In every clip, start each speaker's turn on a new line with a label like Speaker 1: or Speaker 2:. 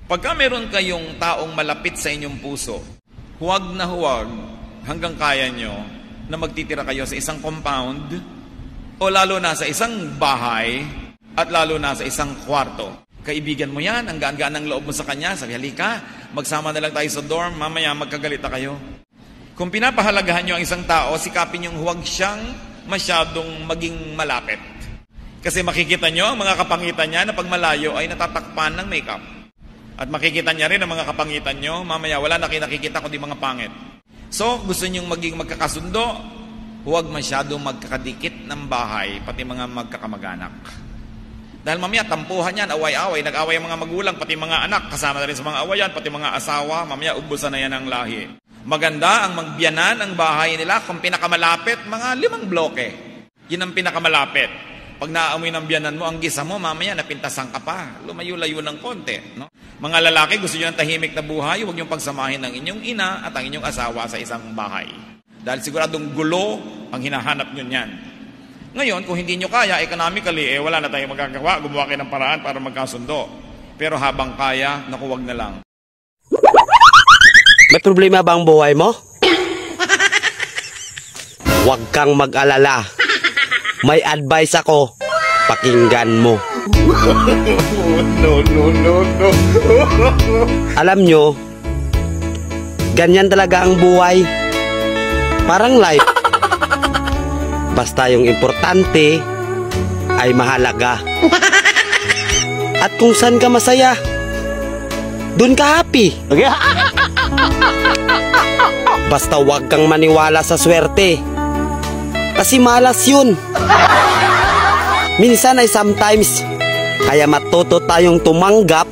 Speaker 1: Pagka meron kayong taong malapit sa inyong puso, huwag na huwag hanggang kaya nyo na magtitira kayo sa isang compound o lalo na sa isang bahay at lalo na sa isang kwarto. Kaibigan mo yan, ang gaan-gaan ng loob mo sa kanya, sabi, halika, magsama na lang tayo sa dorm, mamaya magkagalita kayo. Kung pinapahalagahan nyo ang isang tao, sikapin yung huwag siyang masyadong maging malapit. Kasi makikita nyo ang mga kapangitan niya na pag malayo ay natatakpan ng makeup. At makikita niya rin ang mga kapangitan nyo, mamaya wala na nakikita kundi mga pangit. So, gusto nyong maging magkakasundo, huwag masyadong magkakadikit ng bahay, pati mga magkakamag-anak. Dahil mamaya, tampuhan yan, away-away, nag-away ang mga magulang, pati mga anak, kasama na rin sa mga awayan, pati mga asawa, mamaya ubusan na yan ang lahi. Maganda ang magbiyanan ang bahay nila kung pinakamalapit, mga 5 bloke. Yun ang pinakamalapit. Pag naaamoy ng biyanan mo, ang gisa mo, mamaya napintasan ka pa. Lumayo-layo ng konti. No? Mga lalaki, gusto nyo ng tahimik na buhay, huwag nyo pagsamahin ng inyong ina at ang inyong asawa sa isang bahay. Dahil siguradong gulo ang hinahanap nyo niyan. Ngayon, kung hindi nyo kaya, economically, wala na tayong magagawa, gumawa kayo ng paraan para magkasundo. Pero habang kaya, naku, wag na lang.
Speaker 2: May problema ba ang buhay mo? Huwag kang mag-alala. May advice ako. Pakinggan mo.
Speaker 1: No.
Speaker 2: Alam nyo, ganyan talaga ang buhay. Parang life. Basta yung importante ay mahalaga. At kung saan ka masaya, dun ka happy. Basta wag kang maniwala sa swerte. Kasi malas yun. Minsan ay sometimes, kaya matuto tayong tumanggap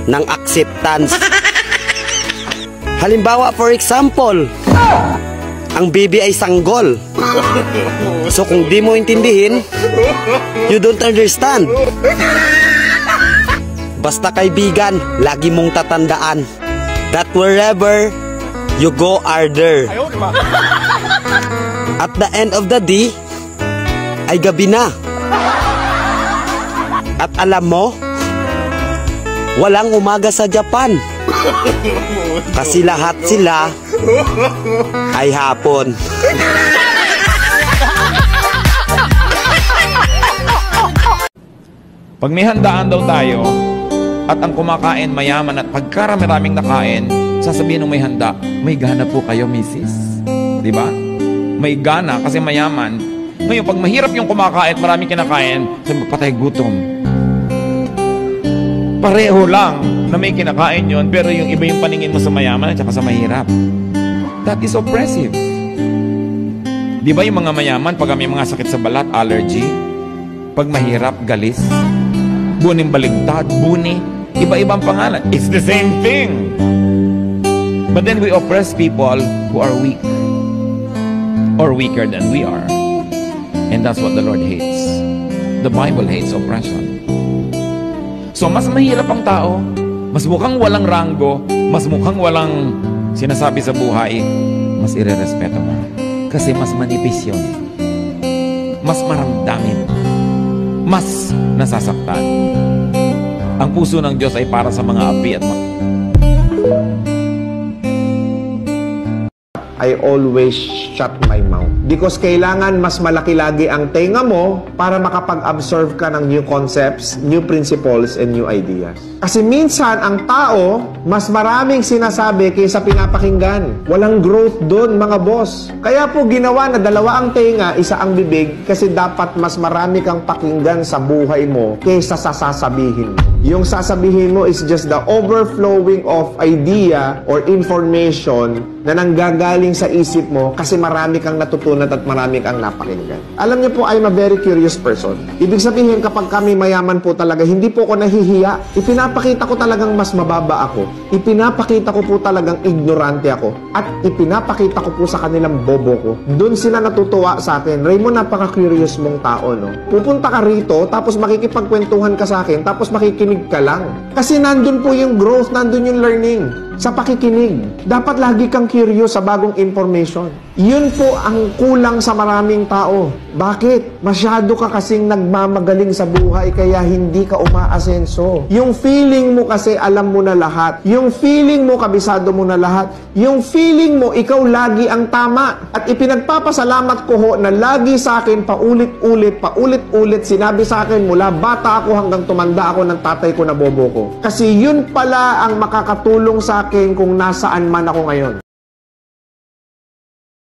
Speaker 2: ng acceptance. Halimbawa, for example, ang baby ay sanggol. So kung di mo intindihin, you don't understand. Basta kaibigan, lagi mong tatandaan that wherever you go are there. At the end of the day, ay gabi na. At alam mo, walang umaga sa Japan. Kasi lahat sila ay hapon.
Speaker 1: Pag may handaan daw tayo, at ang kumakain mayaman at pagkarami-raming nakain, sasabihin ng may handa, may gana po kayo, misis. Di ba? May gana kasi mayaman. Ngayon, pag mahirap yung kumakain at maraming kinakain, sabi, patay gutom. Pareho lang na may kinakain yon, pero yung iba yung paningin mo sa mayaman at saka sa mahirap. That is oppressive. Di ba yung mga mayaman, pag may mga sakit sa balat, allergy, pag mahirap, galis, buning baligtad, buni, iba-ibang pangalan. It's the same thing. But then we oppress people who are weak or weaker than we are. And that's what the Lord hates. The Bible hates oppression. So mas mahirap ang tao, mas mukhang walang ranggo, mas mukhang walang sinasabi sa buhay, mas irerespeto mo. Kasi mas manipis yun. Mas maramdamin. Mas nasasaktan. Ang puso ng Diyos ay para sa mga api at mga...
Speaker 3: I always shut my mouth. Because kailangan mas malaki lagi ang tenga mo para makapag-absorb ka ng new concepts, new principles, and new ideas. Kasi minsan, ang tao, mas maraming sinasabi kaysa pinapakinggan. Walang growth doon, mga boss. Kaya po ginawa na 2 ang tenga, 1 ang bibig, kasi dapat mas marami kang pakinggan sa buhay mo kaysa sa sasabihin mo. Yung sasabihin mo is just the overflowing of idea or information na nanggagaling sa isip mo kasi marami kang natutunan at marami kang napakinggan. Alam niyo po, I'm a very curious person. Ibig sabihin, kapag kami mayaman po talaga, hindi po ako nahihiya. Ipinapakita ko talagang mas mababa ako. Ipinapakita ko po talagang ignorante ako. At ipinapakita ko po sa kanilang bobo ko. Doon sila natutuwa sa akin. Raymond, napaka-curious mong tao, no? Pupunta ka rito, tapos makikipagkwentuhan ka sa akin, tapos makikinig ka lang. Kasi nandun po yung growth, nandun yung learning. Sa pakikinig. Dapat lagi kang curious sa bagong information. Yun po ang kulang sa maraming tao. Bakit? Masyado ka kasing nagmamagaling sa buhay kaya hindi ka umaasenso. Yung feeling mo kasi alam mo na lahat. Yung feeling mo kabisado mo na lahat. Yung feeling mo ikaw lagi ang tama. At ipinagpapasalamat ko ho na lagi sa akin paulit-ulit sinabi sa akin mula bata ako hanggang tumanda ako ng tatay ko na bobo ko. Kasi yun pala ang makakatulong sa akin kung nasaan man ako ngayon.